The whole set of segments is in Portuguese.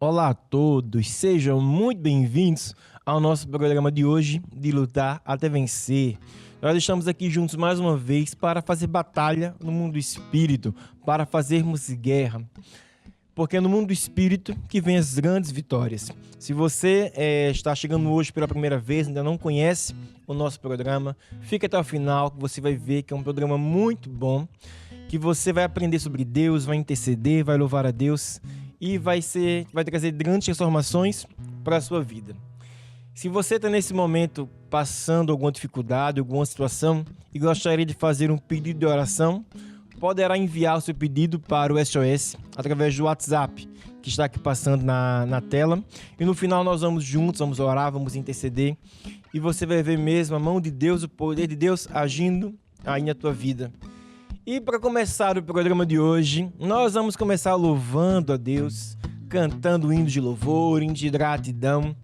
Olá a todos, sejam muito bem-vindos ao nosso programa de hoje, de Lutar até Vencer. Nós estamos aqui juntos mais uma vez para fazer batalha no mundo do espírito, para fazermos guerra. Porque é no mundo do espírito que vem as grandes vitórias. Se você está chegando hoje pela primeira vez, ainda não conhece o nosso programa, fique até o final que você vai ver que é um programa muito bom, que você vai aprender sobre Deus, vai interceder, vai louvar a Deus e vai trazer grandes transformações para a sua vida. Se você está nesse momento passando alguma dificuldade, alguma situação e gostaria de fazer um pedido de oração, poderá enviar o seu pedido para o SOS através do WhatsApp, que está aqui passando na tela. E no final nós vamos juntos, vamos orar, vamos interceder. E você vai ver mesmo a mão de Deus, o poder de Deus agindo aí na tua vida. E para começar o programa de hoje, nós vamos começar louvando a Deus, cantando hinos de louvor, hinos de gratidão.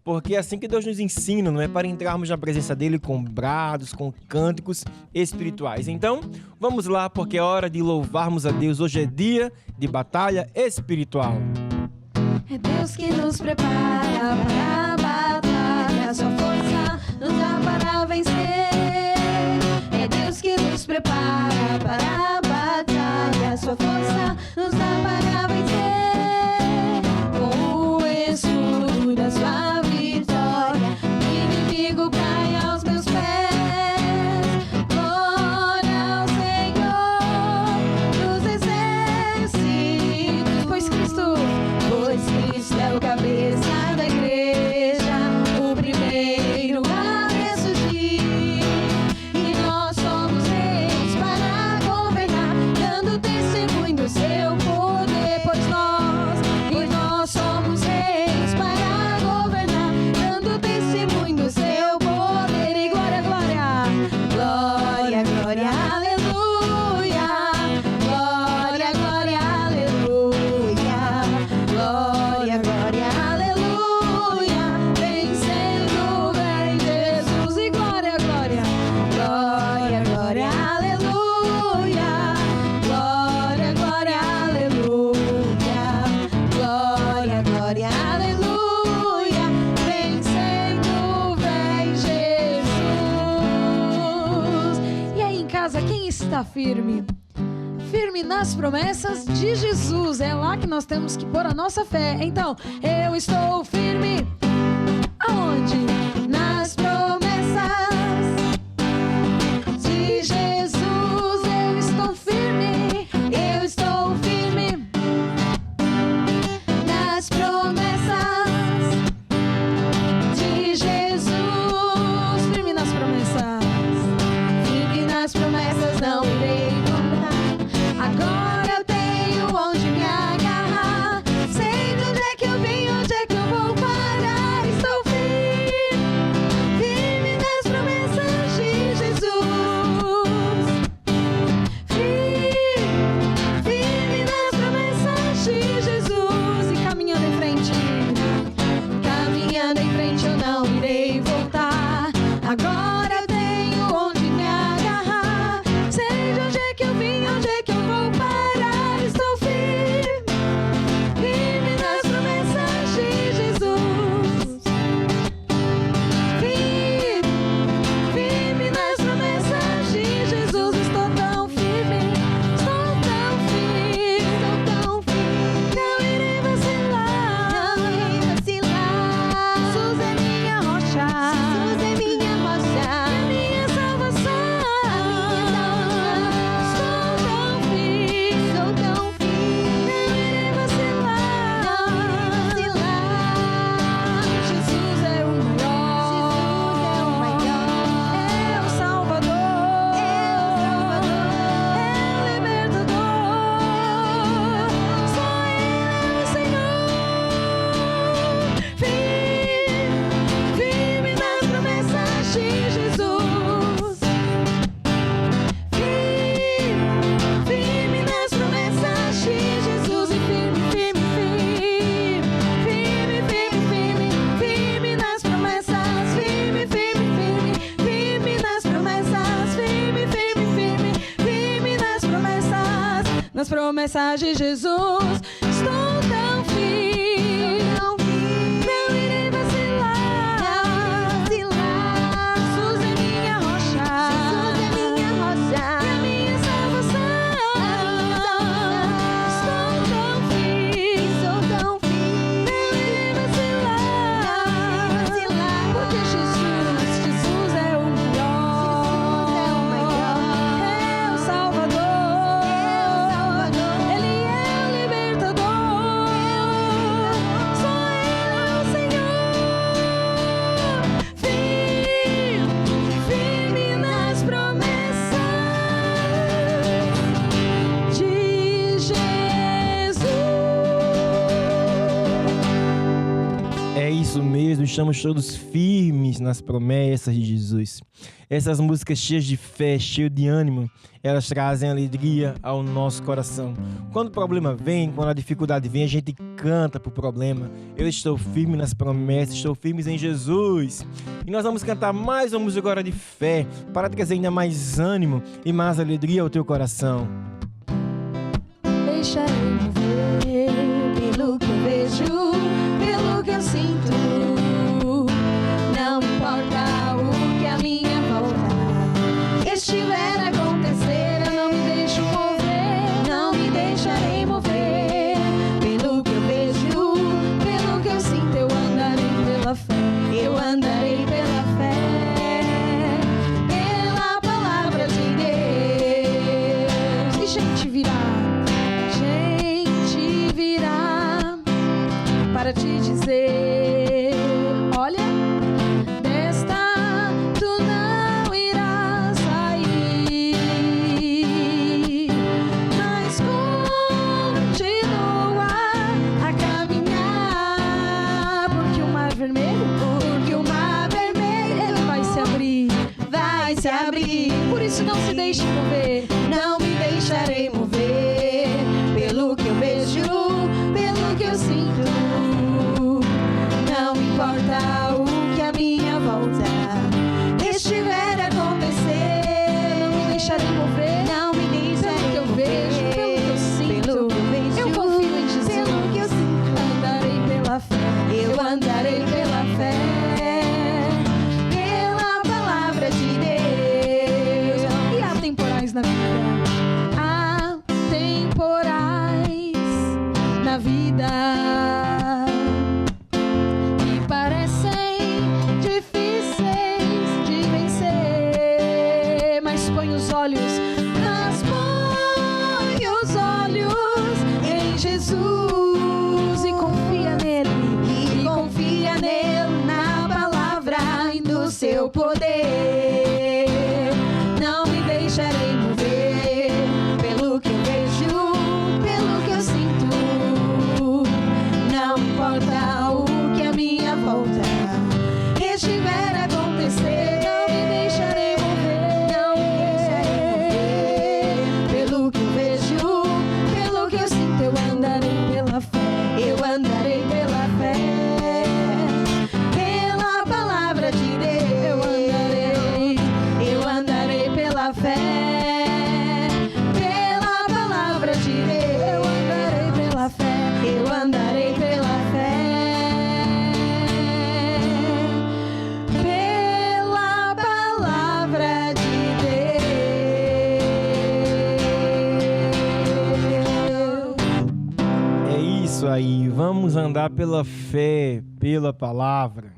Porque é assim que Deus nos ensina, não é? Para entrarmos na presença dele com brados, com cânticos espirituais. Então, vamos lá, porque é hora de louvarmos a Deus. Hoje é dia de batalha espiritual. É Deus que nos prepara para a batalha, sua força nos dá para vencer. É Deus que nos prepara para a batalha, sua força nos dá para vencer. Com o escudo da sua vitória, o inimigo cai aos meus pés. Glória ao Senhor dos exércitos, pois Cristo é o cabeça da igreja, o primeiro a ressurgir. E nós somos reis para governar, dando testemunho do seu poder. Pois nós somos reis para governar, dando testemunho do seu poder. E glória, glória, glória, glória, aleluia. Glória, glória, aleluia. Glória, glória, aleluia. Vencendo vem Jesus. E glória, glória, glória, glória, aleluia. Glória, glória, aleluia. Glória, glória, aleluia. Vencendo vem Jesus. E aí em casa, quem está firme? Firme nas promessas de Jesus. É lá que nós temos que pôr a nossa fé. Então, eu estou firme. Aonde? Nas promessas de Jesus. Eu estou firme. Eu estou firme nas promessas de Jesus. Firme nas promessas. Firme nas promessas, não irei voltar. Agora eu tenho onde me agarrar. Sei de onde é que eu vim, onde é que eu vou parar. Estou firme, firme nas promessas de Jesus. Firme, firme nas promessas de Jesus. E caminhando em frente eu não irei voltar. Agora eu tenho onde me agarrar. Sei de onde é que eu vim, onde é que eu vou parar. Estou firme, firme nas promessas de Jesus. Firme, firme nas promessas de Jesus. Estou tão firme, estou tão firme, estou tão firme. Não irei vacilar, não irei vacilar. Jesus é minha rocha, Jesus é minha rocha, é minha salvação. Estou tão firme, não irei vacilar, não irei vacilar. Jesus é o maior, é o Salvador, é o Libertador. Só Ele é o Senhor. Firme nas promessas de Jesus. Firme nas promessas de Jesus. E firme, firme, firme, firme, firme, firme nas promessas. Firme, firme, firme, firme nas promessas. Firme, firme, firme, firme nas promessas. Nas promessas de Jesus. Estou tão firme. Isso mesmo, estamos todos firmes nas promessas de Jesus. Essas músicas cheias de fé, cheias de ânimo, elas trazem alegria ao nosso coração. Quando o problema vem, quando a dificuldade vem, a gente canta pro problema. Eu estou firme nas promessas, estou firme em Jesus. E nós vamos cantar mais uma música agora de fé, para trazer ainda mais ânimo e mais alegria ao teu coração. Deixarei mover pelo que eu vejo, pelo que eu sinto. Não importa o que a minha volta estiver a acontecer, eu não me deixo mover, não me deixarei mover. Pelo que eu vejo, pelo que eu sinto, eu andarei pela fé, eu andarei pela fé, pela palavra de Deus. E gente virá para te dizer, olha, desta tu não irás sair, mas continua a caminhar, porque o mar vermelho, ele vai se abrir, por isso não se deixe mover, não me deixarei mover, pelo que eu vejo, pelo que eu sinto. Não importa o que a minha volta estiver a acontecer, não me deixarei mover, não me deixarei que eu vejo, pelo que eu sinto, eu confio em Jesus, pelo que eu sinto, andarei pela fé, eu andarei pela fé, pela palavra de Deus. E há temporais na vida, há temporais na vida em Jesus e confia nele na palavra e no seu poder. Não me deixarei mover pelo que eu vejo, pelo que eu sinto. Não importa o que a minha volta estiver a acontecer, não me deixarei mover, não me deixarei mover pelo que eu vejo, pelo que eu sinto. Eu andarei pela fé, eu andarei pela fé, pela palavra de Deus. Eu andarei pela fé, pela palavra de Deus. Eu andarei pela fé, eu andarei pela fé, pela palavra de Deus. É isso aí, vamos andar pela fé, pela palavra.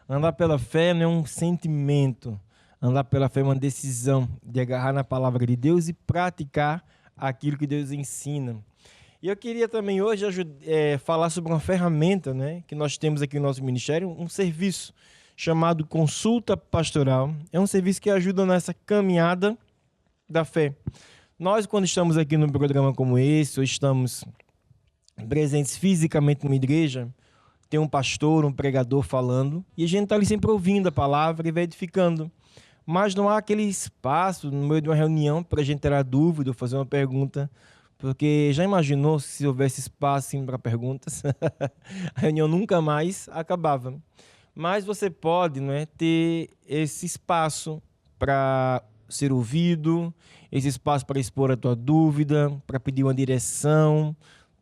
Andar pela fé não é um sentimento. Andar pela fé é uma decisão de agarrar na palavra de Deus e praticar aquilo que Deus ensina. E eu queria também hoje falar sobre uma ferramenta, né, que nós temos aqui no nosso ministério, um serviço chamado Consulta Pastoral. É um serviço que ajuda nessa caminhada da fé. Nós, quando estamos aqui num programa como esse, ou estamos presentes fisicamente numa igreja, tem um pastor, um pregador falando, e a gente está ali sempre ouvindo a palavra e vai edificando. Mas não há aquele espaço no meio de uma reunião para a gente ter dúvida ou fazer uma pergunta, porque já imaginou se houvesse espaço para perguntas? A reunião nunca mais acabava. Mas você pode, né, ter esse espaço para ser ouvido, esse espaço para expor a tua dúvida, para pedir uma direção,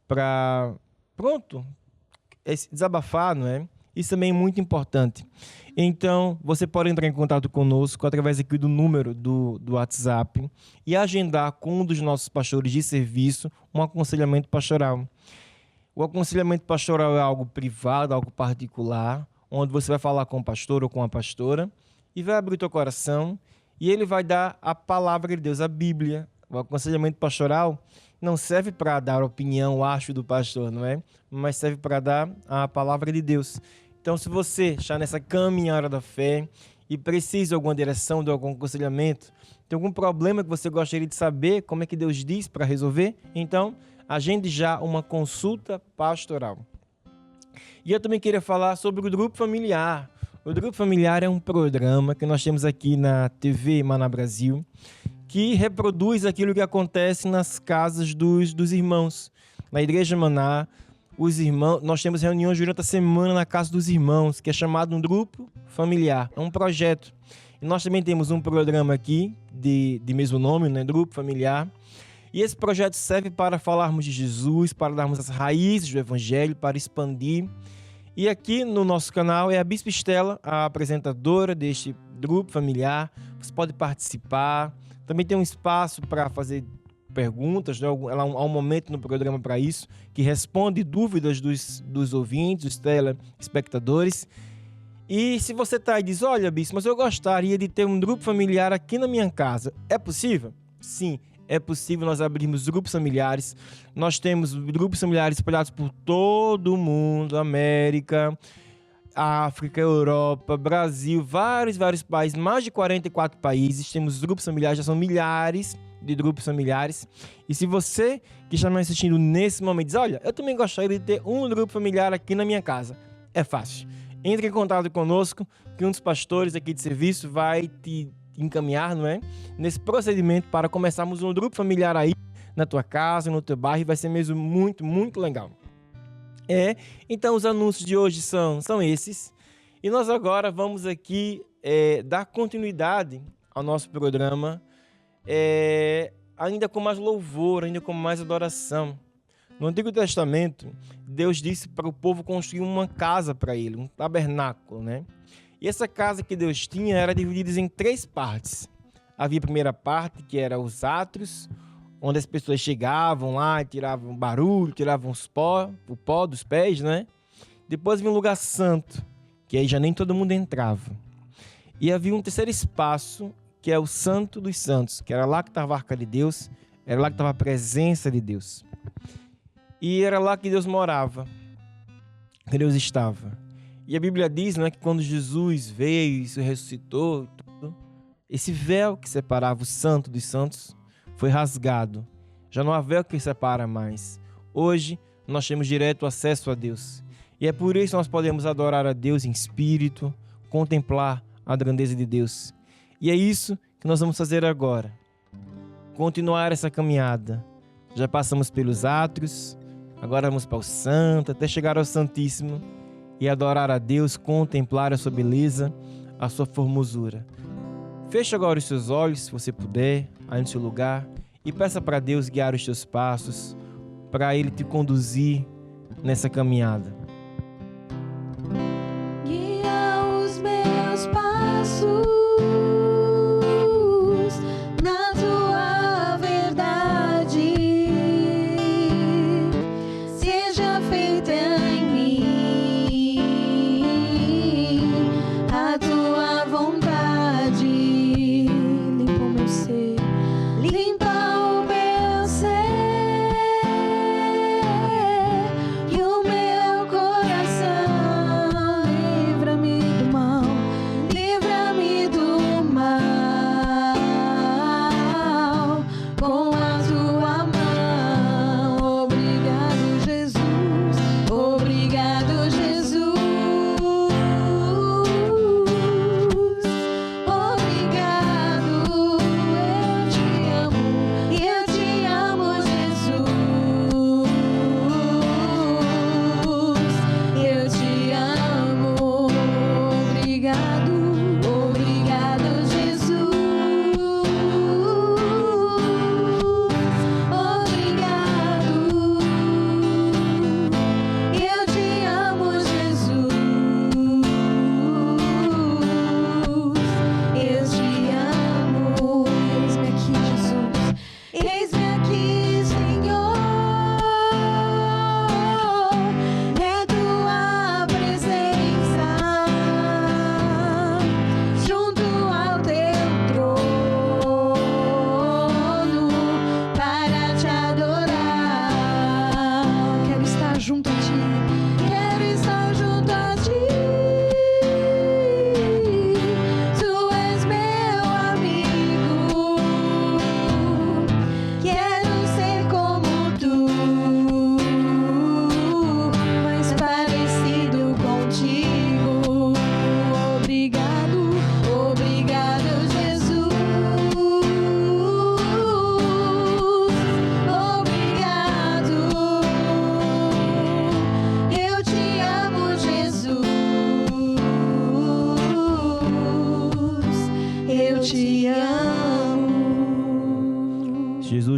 para, desabafar, não é? Isso também é muito importante. Então, você pode entrar em contato conosco através aqui do número do WhatsApp e agendar com um dos nossos pastores de serviço um aconselhamento pastoral. O aconselhamento pastoral é algo privado, algo particular, onde você vai falar com o pastor ou com a pastora e vai abrir o teu coração e ele vai dar a palavra de Deus, a Bíblia. O aconselhamento pastoral não serve para dar opinião, acho, do pastor, não é? Mas serve para dar a palavra de Deus. Então, se você está nessa caminhada da fé e precisa de alguma direção, de algum aconselhamento, tem algum problema que você gostaria de saber como é que Deus diz para resolver, então agende já uma consulta pastoral. E eu também queria falar sobre o Grupo Familiar. O Grupo Familiar é um programa que nós temos aqui na TV Maná Brasil, que reproduz aquilo que acontece nas casas dos irmãos. Na Igreja Maná, os irmãos, nós temos reuniões durante a semana na casa dos irmãos, que é chamado um Grupo Familiar. É um projeto. E nós também temos um programa aqui de mesmo nome, né? Grupo Familiar. E esse projeto serve para falarmos de Jesus, para darmos as raízes do Evangelho, para expandir. E aqui no nosso canal é a Bispa Estela, a apresentadora deste grupo familiar. Você pode participar. Também tem um espaço para fazer perguntas, né? Ela há um momento no programa para isso, que responde dúvidas dos ouvintes, dos telespectadores. E se você está aí e diz, olha, Bispo, mas eu gostaria de ter um grupo familiar aqui na minha casa. É possível? Sim. É possível nós abrirmos grupos familiares. Nós temos grupos familiares espalhados por todo o mundo, América, África, Europa, Brasil, vários países, mais de 44 países. Temos grupos familiares, já são milhares de grupos familiares. E se você que está me assistindo nesse momento diz, olha, eu também gostaria de ter um grupo familiar aqui na minha casa, é fácil. Entre em contato conosco, que um dos pastores aqui de serviço vai te encaminhar, não é? Nesse procedimento para começarmos um grupo familiar aí na tua casa, no teu bairro, e vai ser mesmo muito, muito legal. Então os anúncios de hoje são esses. E nós agora vamos aqui dar continuidade ao nosso programa, ainda com mais louvor, ainda com mais adoração. No Antigo Testamento, Deus disse para o povo construir uma casa para ele, um tabernáculo, né? E essa casa que Deus tinha era dividida em 3 partes. Havia a primeira parte, que era os átrios, onde as pessoas chegavam lá e tiravam barulho, tiravam o pó dos pés, né? Depois havia um lugar santo, que aí já nem todo mundo entrava. E havia um terceiro espaço, que é o Santo dos Santos, que era lá que estava a Arca de Deus, era lá que estava a presença de Deus. E era lá que Deus morava, que Deus estava. E a Bíblia diz, né, que quando Jesus veio e se ressuscitou, esse véu que separava o Santo dos Santos foi rasgado. Já não há véu que separa mais. Hoje nós temos direto acesso a Deus. E é por isso que nós podemos adorar a Deus em espírito, contemplar a grandeza de Deus. E é isso que nós vamos fazer agora. Continuar essa caminhada. Já passamos pelos átrios, agora vamos para o Santo, até chegar ao Santíssimo. E adorar a Deus, contemplar a sua beleza, a sua formosura. Feche agora os seus olhos, se você puder, aí no seu lugar, e peça para Deus guiar os teus passos, para Ele te conduzir nessa caminhada. Guia os meus passos na tua verdade, seja feita em mim a tua vontade. Limpa o meu ser, limpa o meu ser e o meu coração.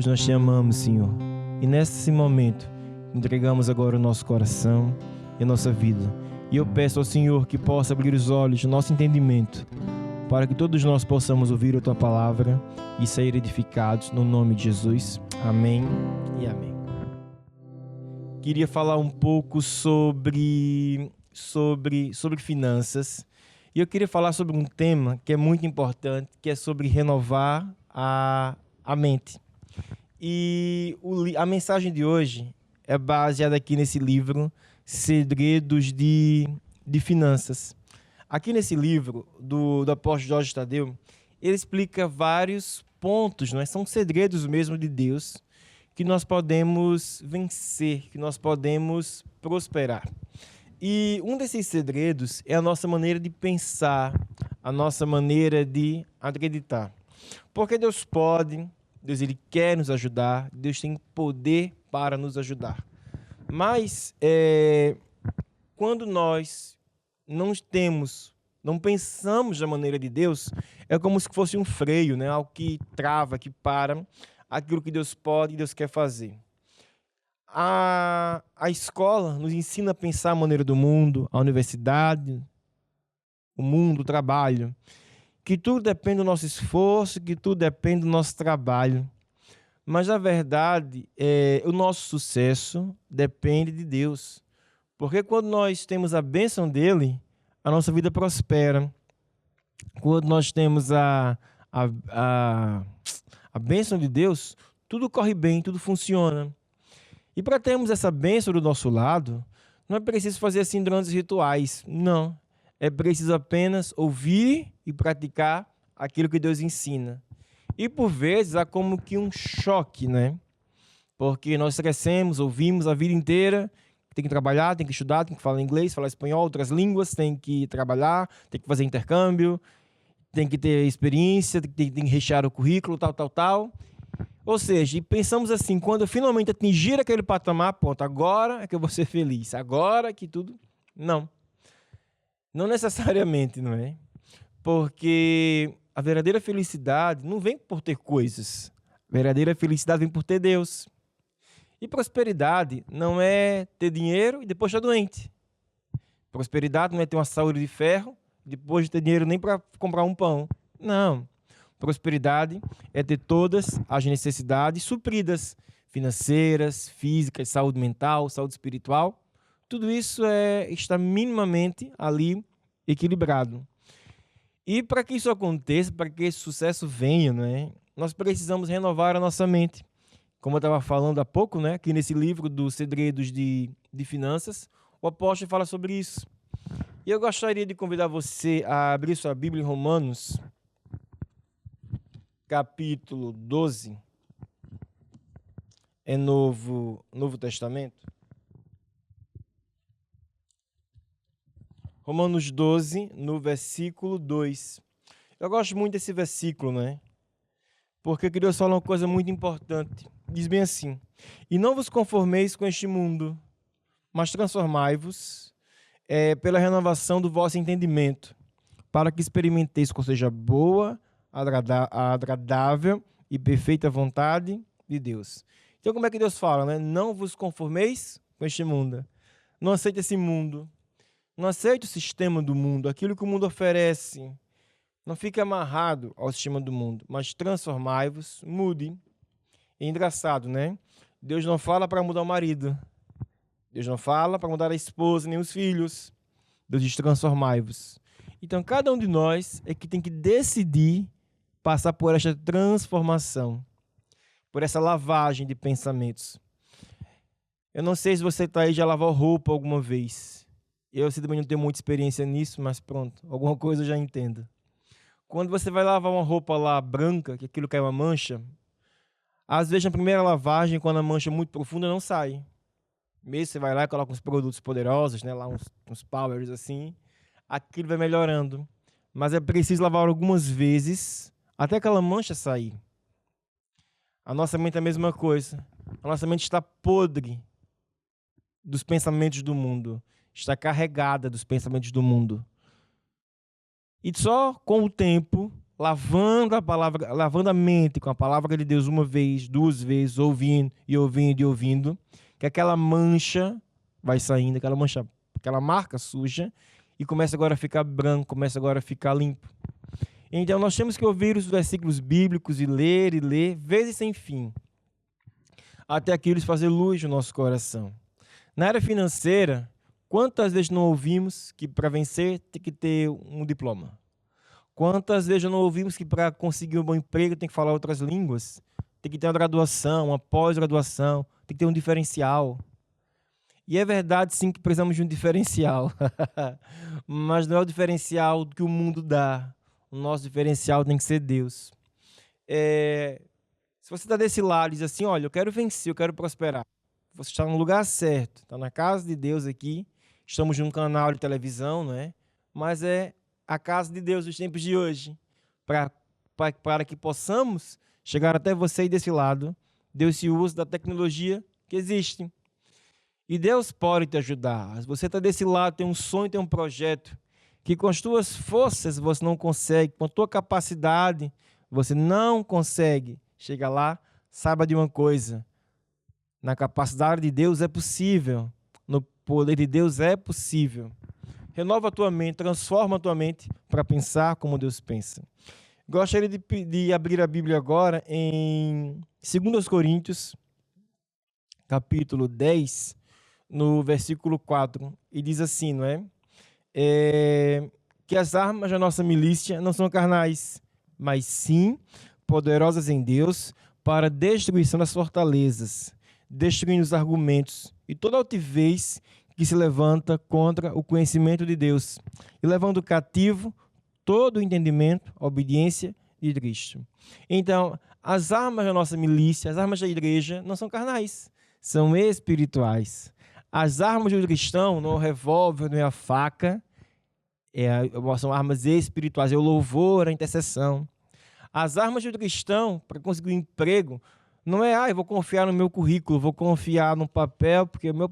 Deus, nós te amamos, Senhor. E nesse momento, entregamos agora o nosso coração e a nossa vida. E eu peço ao Senhor que possa abrir os olhos do nosso entendimento, para que todos nós possamos ouvir a Tua palavra e sair edificados no nome de Jesus. Amém e amém. Queria falar um pouco sobre finanças. E eu queria falar sobre um tema que é muito importante, que é sobre renovar a mente. E a mensagem de hoje é baseada aqui nesse livro, Segredos de Finanças. Aqui nesse livro do apóstolo Jorge Tadeu, ele explica vários pontos, não é? São segredos mesmo de Deus, que nós podemos vencer, que nós podemos prosperar. E um desses segredos é a nossa maneira de pensar, a nossa maneira de acreditar. Porque Deus pode, Deus ele quer nos ajudar, Deus tem poder para nos ajudar. Mas quando nós não pensamos da maneira de Deus, é como se fosse um freio, né? Algo que trava, que para aquilo que Deus pode e Deus quer fazer. A escola nos ensina a pensar a maneira do mundo, a universidade, o mundo, o trabalho, que tudo depende do nosso esforço, que tudo depende do nosso trabalho. Mas, na verdade, o nosso sucesso depende de Deus. Porque quando nós temos a bênção dele, a nossa vida prospera. Quando nós temos a bênção de Deus, tudo corre bem, tudo funciona. E para termos essa bênção do nosso lado, não é preciso fazer assim grandes rituais. Não. É preciso apenas ouvir e praticar aquilo que Deus ensina. E por vezes há como que um choque, né? Porque nós crescemos, ouvimos a vida inteira, tem que trabalhar, tem que estudar, tem que falar inglês, falar espanhol, outras línguas, tem que trabalhar, tem que fazer intercâmbio, tem que ter experiência, tem que rechear o currículo, tal. Ou seja, e pensamos assim, quando eu finalmente atingir aquele patamar, pronto, agora é que eu vou ser feliz, agora que tudo... Não necessariamente, não é? Porque a verdadeira felicidade não vem por ter coisas, a verdadeira felicidade vem por ter Deus. E prosperidade não é ter dinheiro e depois estar doente. Prosperidade não é ter uma saúde de ferro, depois de ter dinheiro nem para comprar um pão. Não. Prosperidade é ter todas as necessidades supridas, financeiras, físicas, saúde mental, saúde espiritual. Tudo isso está minimamente ali equilibrado. E para que isso aconteça, para que esse sucesso venha, né, nós precisamos renovar a nossa mente. Como eu estava falando há pouco, né, aqui nesse livro dos Segredos de Finanças, o apóstolo fala sobre isso. E eu gostaria de convidar você a abrir sua Bíblia em Romanos, capítulo 12, é Novo Testamento. Romanos 12, no versículo 2. Eu gosto muito desse versículo, né? Porque Deus fala uma coisa muito importante. Diz bem assim: e não vos conformeis com este mundo, mas transformai-vos pela renovação do vosso entendimento, para que experimenteis qual seja boa, agradável e perfeita vontade de Deus. Então, como é que Deus fala, né? Não vos conformeis com este mundo. Não aceite esse mundo. Não aceite o sistema do mundo, aquilo que o mundo oferece. Não fique amarrado ao sistema do mundo, mas transformai-vos, mude. É engraçado, né? Deus não fala para mudar o marido. Deus não fala para mudar a esposa nem os filhos. Deus diz: transformai-vos. Então, cada um de nós é que tem que decidir passar por esta transformação, por essa lavagem de pensamentos. Eu não sei se você está aí já lavou roupa alguma vez. Eu também não tenho muita experiência nisso, mas pronto, alguma coisa eu já entendo. Quando você vai lavar uma roupa lá branca, que aquilo cai uma mancha, às vezes na primeira lavagem, quando a mancha é muito profunda, não sai. Mesmo você vai lá e coloca uns produtos poderosos, né, lá uns powers assim, aquilo vai melhorando. Mas é preciso lavar algumas vezes até aquela mancha sair. A nossa mente é a mesma coisa. A nossa mente está podre dos pensamentos do mundo. Está carregada dos pensamentos do mundo. E só com o tempo, lavando a palavra, lavando a mente com a palavra de Deus uma vez, duas vezes, ouvindo e ouvindo e ouvindo, que aquela mancha vai saindo, aquela marca suja, e começa agora a ficar branco, começa agora a ficar limpo. Então nós temos que ouvir os versículos bíblicos e ler, vezes sem fim, até aquilo fazer luz no nosso coração. Na área financeira, quantas vezes não ouvimos que para vencer tem que ter um diploma? Quantas vezes não ouvimos que para conseguir um bom emprego tem que falar outras línguas? Tem que ter uma graduação, uma pós-graduação, tem que ter um diferencial. E é verdade, sim, que precisamos de um diferencial. Mas não é o diferencial que o mundo dá. O nosso diferencial tem que ser Deus. Se você está desse lado e diz assim, olha, eu quero vencer, eu quero prosperar. Você está no lugar certo, está na casa de Deus aqui. Estamos num canal de televisão, não é? Mas é a casa de Deus dos tempos de hoje. Para que possamos chegar até você e desse lado, Deus se usa da tecnologia que existe. E Deus pode te ajudar. Se você está desse lado, tem um sonho, tem um projeto, que com as tuas forças você não consegue, com a tua capacidade você não consegue chegar lá, saiba de uma coisa, na capacidade de Deus é possível, no poder de Deus é possível. Renova a tua mente, transforma a tua mente para pensar como Deus pensa. Gostaria de abrir a Bíblia agora em 2 Coríntios, capítulo 10, no versículo 4, e diz assim, não é? Que as armas da nossa milícia não são carnais, mas sim poderosas em Deus para a destruição das fortalezas, destruindo os argumentos e toda altivez que se levanta contra o conhecimento de Deus, e levando cativo todo o entendimento, a obediência de Cristo. Então, as armas da nossa milícia, as armas da igreja, não são carnais, são espirituais. As armas do cristão, não é o revólver, não é a faca, são armas espirituais, é o louvor, a intercessão. As armas do cristão, para conseguir um emprego, não é, eu vou confiar no meu currículo, vou confiar no papel, porque o meu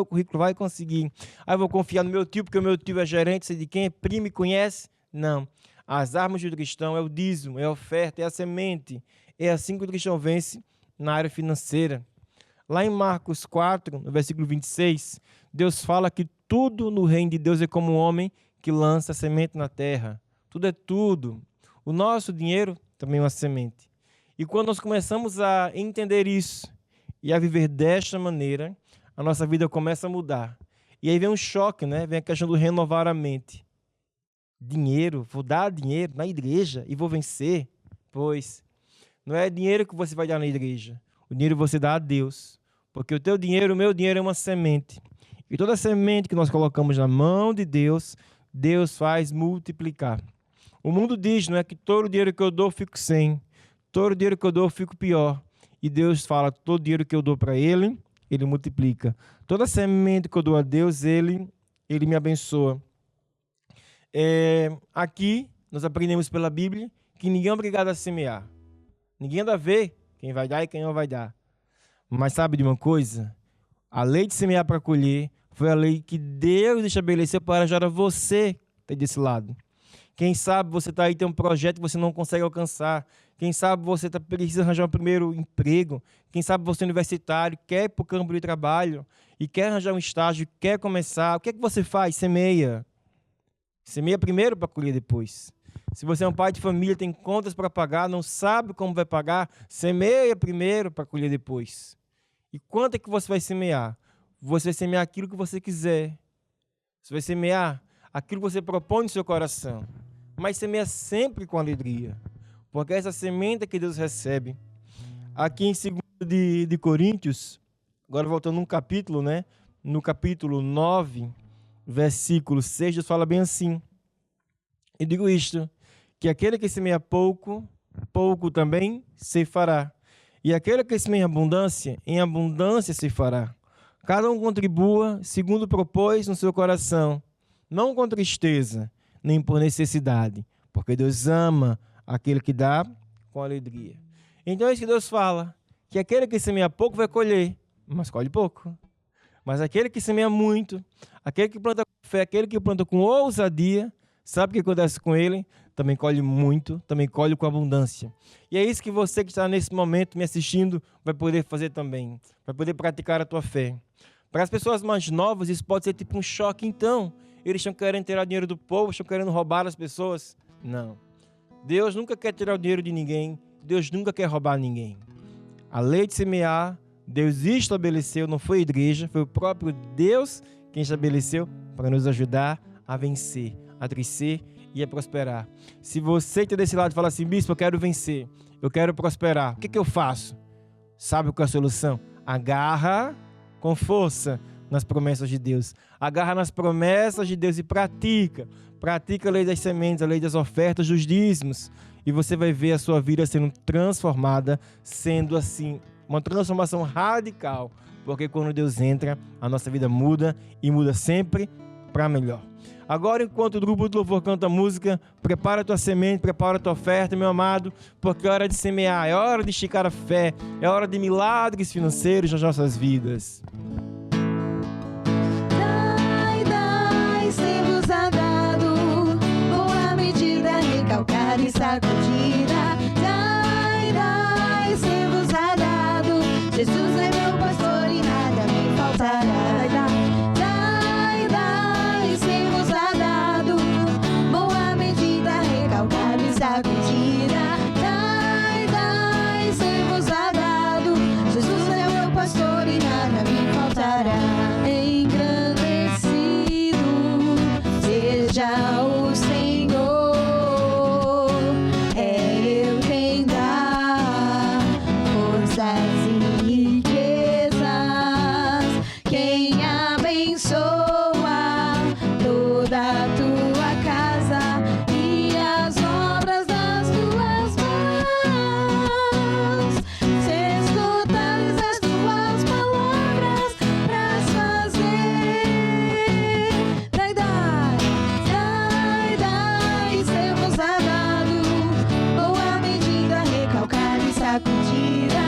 currículo vai conseguir. Eu vou confiar no meu tio, porque o meu tio é gerente, sei de quem, é primo e conhece. Não. As armas do cristão é o dízimo, é a oferta, é a semente. É assim que o cristão vence na área financeira. Lá em Marcos 4, no versículo 26, Deus fala que tudo no reino de Deus é como um homem que lança semente na terra. Tudo é tudo. O nosso dinheiro também é uma semente. E quando nós começamos a entender isso e a viver desta maneira, a nossa vida começa a mudar. E aí vem um choque, né? Vem a questão do renovar a mente. Dinheiro, vou dar dinheiro na igreja e vou vencer? Pois, não é dinheiro que você vai dar na igreja. O dinheiro você dá a Deus. Porque o teu dinheiro, o meu dinheiro é uma semente. E toda semente que nós colocamos na mão de Deus, Deus faz multiplicar. O mundo diz, não é, que todo o dinheiro que eu dou, eu fico sem. Todo o dinheiro que eu dou, eu fico pior. E Deus fala, todo o dinheiro que eu dou para Ele, Ele multiplica. Toda semente que eu dou a Deus, Ele me abençoa. Aqui, nós aprendemos pela Bíblia que ninguém é obrigado a semear. Ninguém anda a ver quem vai dar e quem não vai dar. Mas sabe de uma coisa? A lei de semear para colher foi a lei que Deus estabeleceu para ajudar você que está desse lado. Quem sabe você está aí, tem um projeto que você não consegue alcançar. Quem sabe você precisa arranjar um primeiro emprego. Quem sabe você é universitário, quer ir para o campo de trabalho e quer arranjar um estágio, quer começar. O que é que você faz? Semeia. Semeia primeiro para colher depois. Se você é um pai de família, tem contas para pagar, não sabe como vai pagar, semeia primeiro para colher depois. E quanto é que você vai semear? Você vai semear aquilo que você quiser. Você vai semear aquilo que você propõe no seu coração. Mas semeia sempre com alegria. Porque essa semente que Deus recebe. Aqui em 2 de Coríntios, agora voltando num capítulo, né? No capítulo 9, versículo 6, Deus fala bem assim. E digo isto, que aquele que semeia pouco, pouco também se fará. E aquele que semeia em abundância se fará. Cada um contribua segundo propôs no seu coração, não com tristeza, nem por necessidade, porque Deus ama aquele que dá com alegria. Então é isso que Deus fala, que aquele que semeia pouco vai colher, mas colhe pouco. Mas aquele que semeia muito, aquele que planta com fé, aquele que planta com ousadia, sabe o que acontece com ele? também colhe muito, também colhe com abundância. E é isso que você que está nesse momento me assistindo vai poder fazer também, vai poder praticar a tua fé. Para as pessoas mais novas, isso pode ser tipo um choque. Então, eles estão querendo tirar o dinheiro do povo, estão querendo roubar as pessoas. Não. Deus nunca quer tirar o dinheiro de ninguém, Deus nunca quer roubar ninguém. A lei de semear, Deus estabeleceu, não foi a igreja, foi o próprio Deus quem estabeleceu para nos ajudar a vencer, a crescer e a prosperar. Se você está desse lado e fala assim, bispo, eu quero vencer, eu quero prosperar, o que eu faço? Sabe qual é a solução? Agarra com força nas promessas de Deus. Agarra nas promessas de Deus e pratica. Pratica a lei das sementes, a lei das ofertas, dos dízimos. E você vai ver a sua vida sendo transformada, sendo assim, uma transformação radical. Porque quando Deus entra, a nossa vida muda e muda sempre para melhor. Agora, enquanto o grupo do louvor canta a música, prepara a tua semente, prepara a tua oferta, meu amado, porque é hora de semear, é hora de esticar a fé, é hora de milagres financeiros nas nossas vidas. Ser-vos a dado, boa medida, recalcar e sacudida. Dai, ser-vos a dado, Jesus é meu pastor e nada me faltará. Dai, ser-vos a dado, boa medida, recalcar e sacudida. Dai, ser-vos a dado, Jesus é meu pastor e nada me faltará. Seja o Senhor, é Ele quem dá forças e riquezas, quem abençoa toda a tua casa e as obras das tuas mãos. Se escutares as tuas palavras pras fazer, sermos a dado, boa medida, recalcar e sacudida.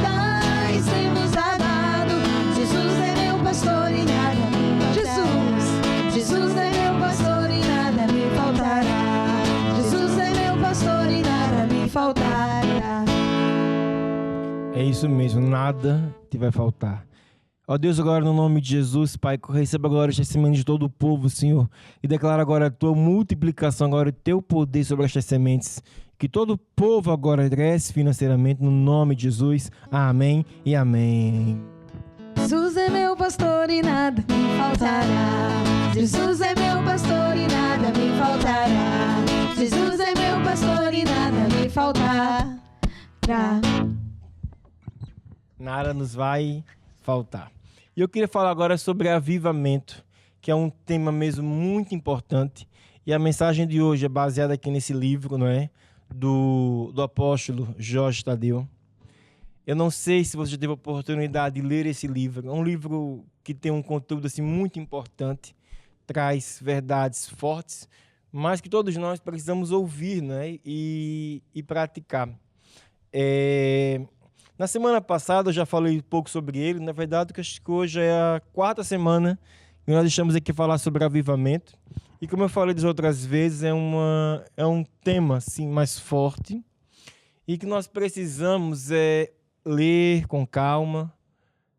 Dai, sermos a dado, Jesus é meu pastor e nada me faltará. Jesus é meu pastor e nada me faltará. Jesus é meu pastor e nada me faltará. É isso mesmo, nada te vai faltar. Ó Deus, agora no nome de Jesus, Pai, receba agora estas sementes de todo o povo, Senhor, e declara agora a tua multiplicação, agora o teu poder sobre estas sementes, que todo o povo agora cresce financeiramente, no nome de Jesus, amém e amém. Jesus é meu pastor e nada me faltará. Jesus é meu pastor e nada me faltará. Jesus é meu pastor e nada me faltará. Nada nos vai faltar. E eu queria falar agora sobre avivamento, que é um tema mesmo muito importante. E a mensagem de hoje é baseada aqui nesse livro, não é? Do apóstolo Jorge Tadeu. Eu não sei se você já teve a oportunidade de ler esse livro. É um livro que tem um conteúdo assim, muito importante, traz verdades fortes, mas que todos nós precisamos ouvir, né? e praticar. Na semana passada eu já falei um pouco sobre ele. Na verdade, acho que hoje é a 4ª semana que nós estamos aqui a falar sobre avivamento. E como eu falei das outras vezes, é um tema assim, mais forte e que nós precisamos ler com calma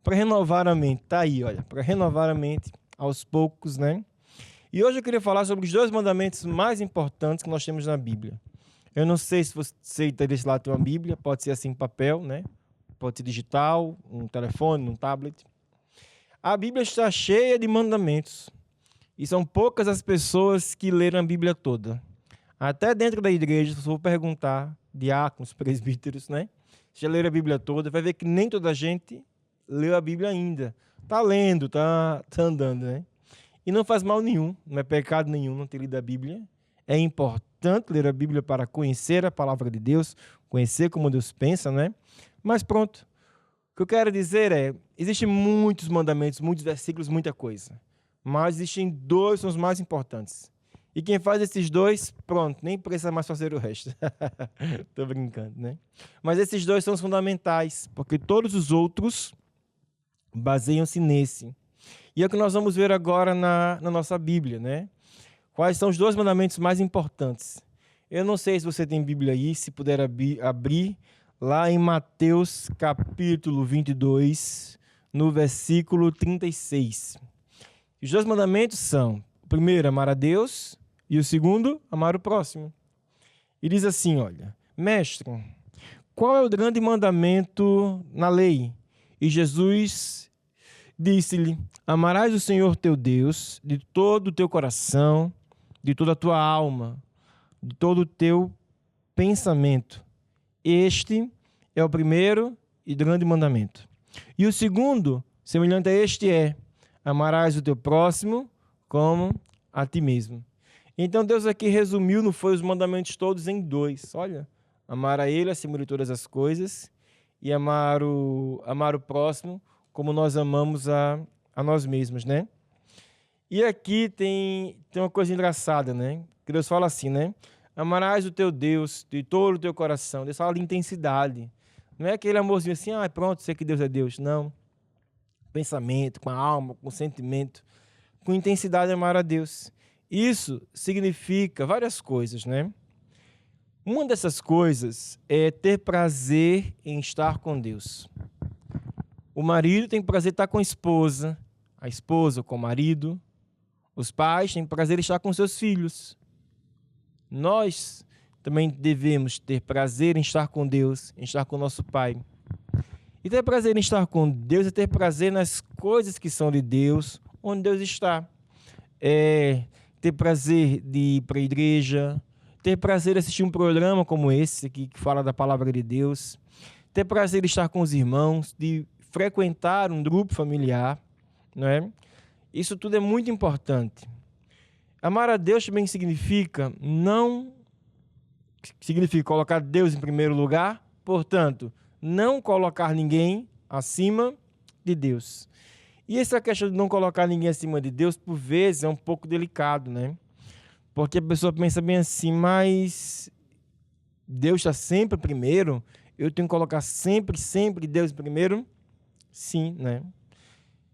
para renovar a mente. Tá aí, olha, para renovar a mente aos poucos, né? E hoje eu queria falar sobre os 2 mandamentos mais importantes que nós temos na Bíblia. Eu não sei se você está desse lado tem uma Bíblia, pode ser assim em papel, né? Pode ser digital, um telefone, um tablet. A Bíblia está cheia de mandamentos. E são poucas as pessoas que leram a Bíblia toda. Até dentro da igreja, se eu for perguntar, diáconos, presbíteros, né? Se já leram a Bíblia toda, vai ver que nem toda a gente leu a Bíblia ainda. Está lendo, está andando, né? E não faz mal nenhum, não é pecado nenhum não ter lido a Bíblia. É importante ler a Bíblia para conhecer a palavra de Deus, conhecer como Deus pensa, né? Mas pronto, o que eu quero dizer existem muitos mandamentos, muitos versículos, muita coisa. Mas existem 2 que são os mais importantes. E quem faz esses 2, pronto, nem precisa mais fazer o resto. Estou brincando, né? Mas esses 2 são os fundamentais, porque todos os outros baseiam-se nesse. E é o que nós vamos ver agora na nossa Bíblia, né? Quais são os 2 mandamentos mais importantes? Eu não sei se você tem Bíblia aí, se puder abrir lá em Mateus capítulo 22, no versículo 36. Os 2 mandamentos são, o primeiro, amar a Deus, e o segundo, amar o próximo. E diz assim, olha, mestre, qual é o grande mandamento na lei? E Jesus disse-lhe, amarás o Senhor teu Deus de todo o teu coração, de toda a tua alma, de todo o teu pensamento. Este é o primeiro e grande mandamento. E o segundo, semelhante a este, é: amarás o teu próximo como a ti mesmo. Então Deus aqui resumiu, não foi os mandamentos todos em 2. Olha, amar a Ele acima de todas as coisas e amar o próximo como nós amamos a nós mesmos, né? E aqui tem uma coisa engraçada, né? Que Deus fala assim, né? Amarás o teu Deus de todo o teu coração. Deus fala de intensidade. Não é aquele amorzinho assim, pronto, sei que Deus é Deus. Não. Pensamento, com a alma, com o sentimento. Com intensidade amar a Deus. Isso significa várias coisas, né? Uma dessas coisas é ter prazer em estar com Deus. O marido tem prazer em estar com a esposa com o marido. Os pais têm prazer em estar com seus filhos. Nós também devemos ter prazer em estar com Deus, em estar com o nosso Pai. E ter prazer em estar com Deus é ter prazer nas coisas que são de Deus, onde Deus está. Ter prazer de ir para a igreja, ter prazer de assistir um programa como esse aqui, que fala da palavra de Deus, ter prazer de estar com os irmãos, de frequentar um grupo familiar, não é? Isso tudo é muito importante. Amar a Deus também significa colocar Deus em primeiro lugar, portanto, não colocar ninguém acima de Deus. E essa questão de não colocar ninguém acima de Deus, por vezes, é um pouco delicado, né? Porque a pessoa pensa bem assim, mas Deus está sempre primeiro, eu tenho que colocar sempre Deus primeiro? Sim, né?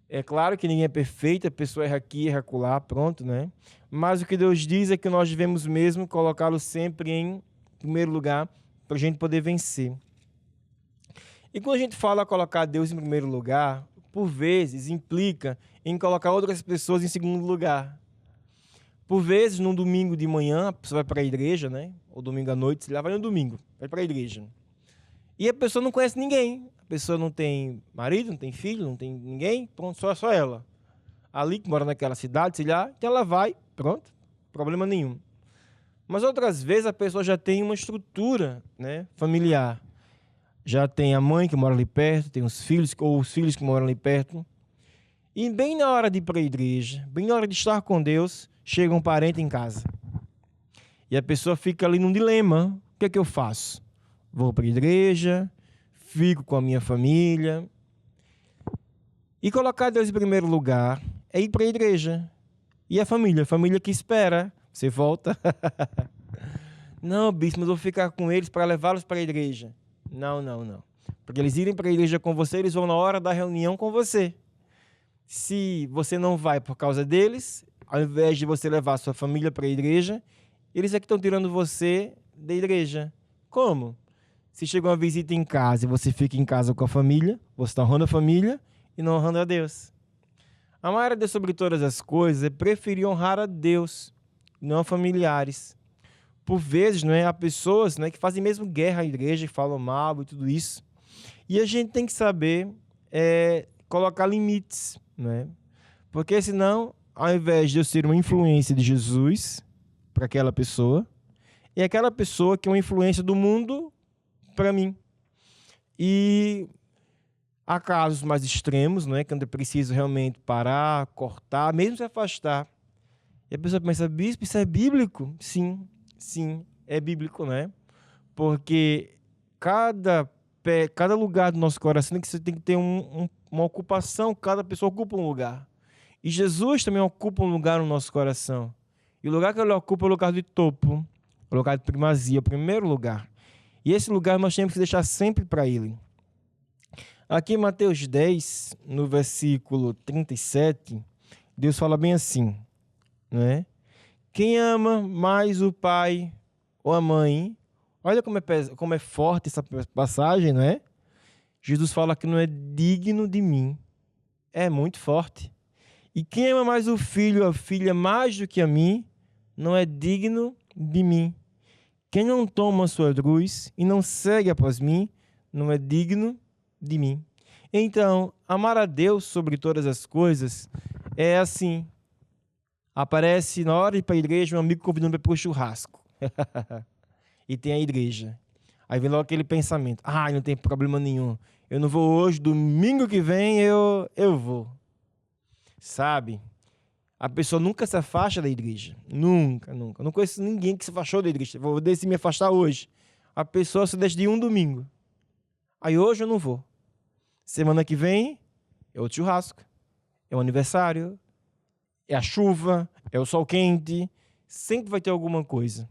É claro que ninguém é perfeito, a pessoa erra aqui, erra acolá, pronto, né? Mas o que Deus diz é que nós devemos mesmo colocá-lo sempre em primeiro lugar para a gente poder vencer. E quando a gente fala colocar Deus em primeiro lugar, por vezes implica em colocar outras pessoas em segundo lugar. Por vezes, num domingo de manhã, a pessoa vai para a igreja, né? Ou domingo à noite, se lá vai no domingo, vai para a igreja. E a pessoa não conhece ninguém. A pessoa não tem marido, não tem filho, não tem ninguém, pronto, só ela. Ali que mora naquela cidade, sei lá, então ela vai, pronto, problema nenhum. Mas outras vezes a pessoa já tem uma estrutura, né, familiar. Já tem a mãe que mora ali perto, tem os filhos, ou os filhos que moram ali perto. E bem na hora de ir para a igreja, bem na hora de estar com Deus, chega um parente em casa. E a pessoa fica ali num dilema. O que é que eu faço? Vou para a igreja, fico com a minha família. E colocar Deus em primeiro lugar é ir para a igreja. E a família que espera. Você volta. Não, bispo, mas eu vou ficar com eles para levá-los para a igreja. Não. Porque eles irem para a igreja com você, eles vão na hora da reunião com você. Se você não vai por causa deles, ao invés de você levar a sua família para a igreja, eles é que estão tirando você da igreja. Como? Se chega uma visita em casa e você fica em casa com a família, você está honrando a família e não honrando a Deus. Amar a Deus sobre todas as coisas é preferir honrar a Deus, não a familiares. Por vezes, não é, há pessoas, né, que fazem mesmo guerra à igreja, que falam mal e tudo isso. E a gente tem que saber colocar limites, né? Porque senão, ao invés de eu ser uma influência de Jesus para aquela pessoa, é aquela pessoa que é uma influência do mundo para mim. E há casos mais extremos, não é? Quando é preciso realmente parar, cortar, mesmo se afastar. E a pessoa pensa, bispo, isso é bíblico? Sim, é bíblico, né? Porque cada lugar do nosso coração tem que ter uma ocupação, cada pessoa ocupa um lugar. E Jesus também ocupa um lugar no nosso coração. E o lugar que ele ocupa é o lugar de topo, o lugar de primazia, o primeiro lugar. E esse lugar nós temos que deixar sempre para ele. Aqui em Mateus 10, no versículo 37, Deus fala bem assim, né? Quem ama mais o pai ou a mãe? Olha como é forte essa passagem, não é? Jesus fala que não é digno de mim. É muito forte. E quem ama mais o filho ou a filha mais do que a mim, não é digno de mim. Quem não toma a sua cruz e não segue após mim, não é digno de mim. Então, amar a Deus sobre todas as coisas é assim. Aparece na hora de ir para a igreja um amigo convidando para ir para o churrasco. E tem a igreja. Aí vem logo aquele pensamento. Não tem problema nenhum. Eu não vou hoje, domingo que vem eu vou. Sabe? A pessoa nunca se afasta da igreja. Nunca, nunca. Eu não conheço ninguém que se afastou da igreja. Vou decidir me afastar hoje. A pessoa se deixa de um domingo. Aí hoje eu não vou. Semana que vem é outro churrasco. É o aniversário. É a chuva. É o sol quente. Sempre vai ter alguma coisa.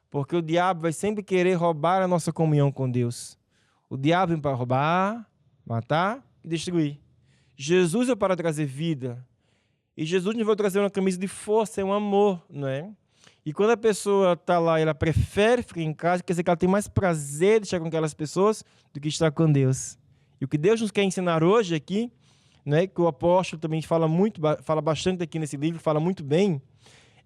Porque o diabo vai sempre querer roubar a nossa comunhão com Deus. O diabo vem para roubar, matar e destruir. Jesus é para trazer vida. E Jesus não vai trazer uma camisa de força, é um amor, não é? E quando a pessoa está lá e ela prefere ficar em casa, quer dizer que ela tem mais prazer de estar com aquelas pessoas do que estar com Deus. E o que Deus nos quer ensinar hoje aqui, né, que o apóstolo também fala bastante aqui nesse livro, fala muito bem,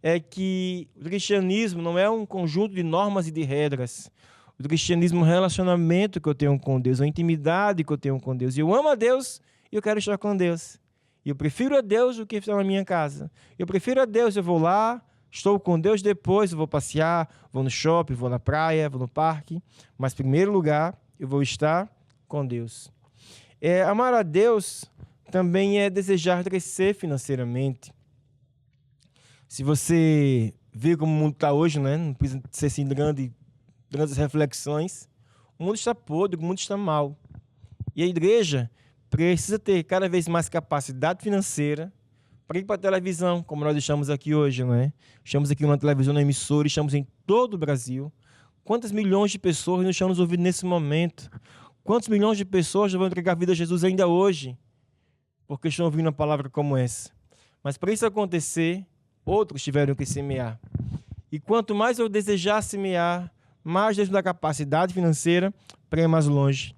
é que o cristianismo não é um conjunto de normas e de regras. O cristianismo é um relacionamento que eu tenho com Deus, uma intimidade que eu tenho com Deus. E eu amo a Deus e eu quero estar com Deus. E eu prefiro a Deus do que estar na minha casa. Eu prefiro a Deus, eu vou lá, estou com Deus, depois eu vou passear, vou no shopping, vou na praia, vou no parque. Mas, em primeiro lugar, eu vou estar com Deus. Amar a Deus também é desejar crescer financeiramente. Se você vê como o mundo está hoje, né? Não precisa ser assim grandes reflexões. O mundo está podre, o mundo está mal. E a igreja precisa ter cada vez mais capacidade financeira para ir para a televisão, como nós estamos aqui hoje, não é? Estamos aqui numa televisão, na emissora, estamos em todo o Brasil. Quantas milhões de pessoas nos estão nos ouvindo nesse momento? Quantos milhões de pessoas vão entregar a vida a Jesus ainda hoje? Porque estão ouvindo uma palavra como essa. Mas para isso acontecer, outros tiveram que semear. E quanto mais eu desejar semear, mais Deus me dá capacidade financeira para ir mais longe.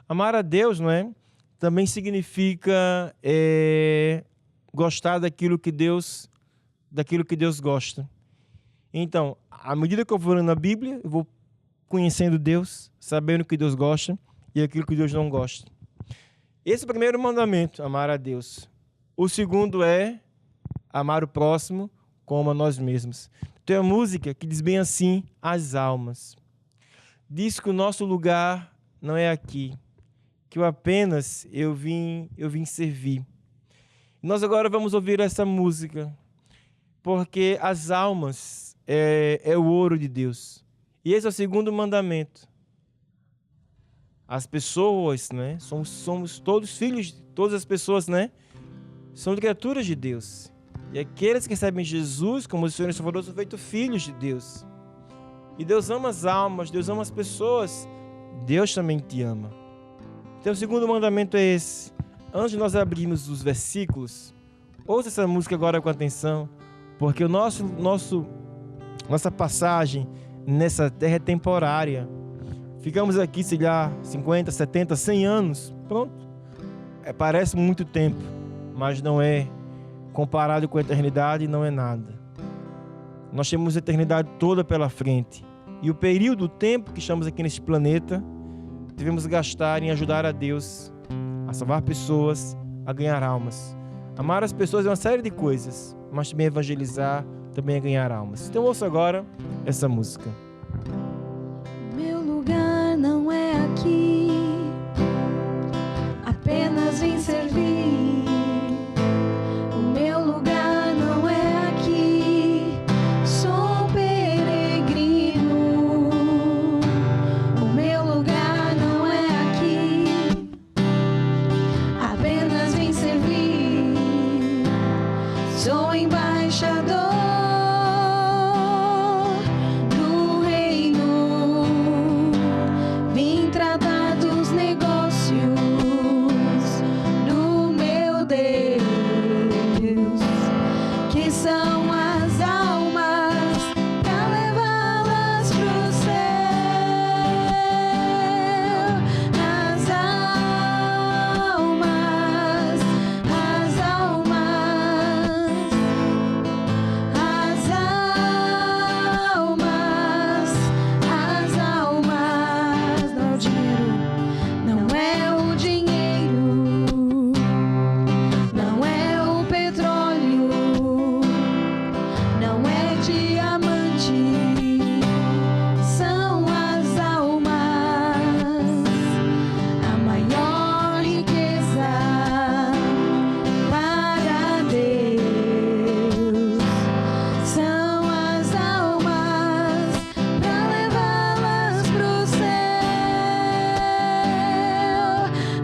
Amar a Deus, não é? Também significa gostar daquilo que Deus gosta. Então, à medida que eu vou lendo a Bíblia, eu vou conhecendo Deus, sabendo o que Deus gosta e aquilo que Deus não gosta. Esse é o primeiro mandamento, amar a Deus. O segundo é amar o próximo como a nós mesmos. Tem uma música que diz bem assim, as almas. Diz que o nosso lugar não é aqui, que eu vim servir. Nós agora vamos ouvir essa música, porque as almas é o ouro de Deus. E esse é o segundo mandamento. As pessoas, né? Somos todos filhos, todas as pessoas, né? São criaturas de Deus. E aqueles que recebem Jesus como o Senhor e Salvador são feitos filhos de Deus. E Deus ama as almas, Deus ama as pessoas. Deus também te ama. Então o segundo mandamento é esse. Antes de nós abrirmos os versículos, ouça essa música agora com atenção, porque nossa passagem nessa terra é temporária. Ficamos aqui, sei lá, 50, 70, 100 anos. Pronto. Parece muito tempo, mas não é. Comparado com a eternidade, não é nada. Nós temos a eternidade toda pela frente. E o período, o tempo que estamos aqui neste planeta, devemos gastar em ajudar a Deus a salvar pessoas, a ganhar almas. Amar as pessoas é uma série de coisas, mas também evangelizar, também é ganhar almas. Então ouça agora essa música. Meu lugar não é aqui, apenas em servir. O meu lugar não é aqui, sou peregrino. O meu lugar não é aqui, apenas em servir. Sou embaixador do diamante são as almas, a maior riqueza para Deus. São as almas para levá-las pro céu.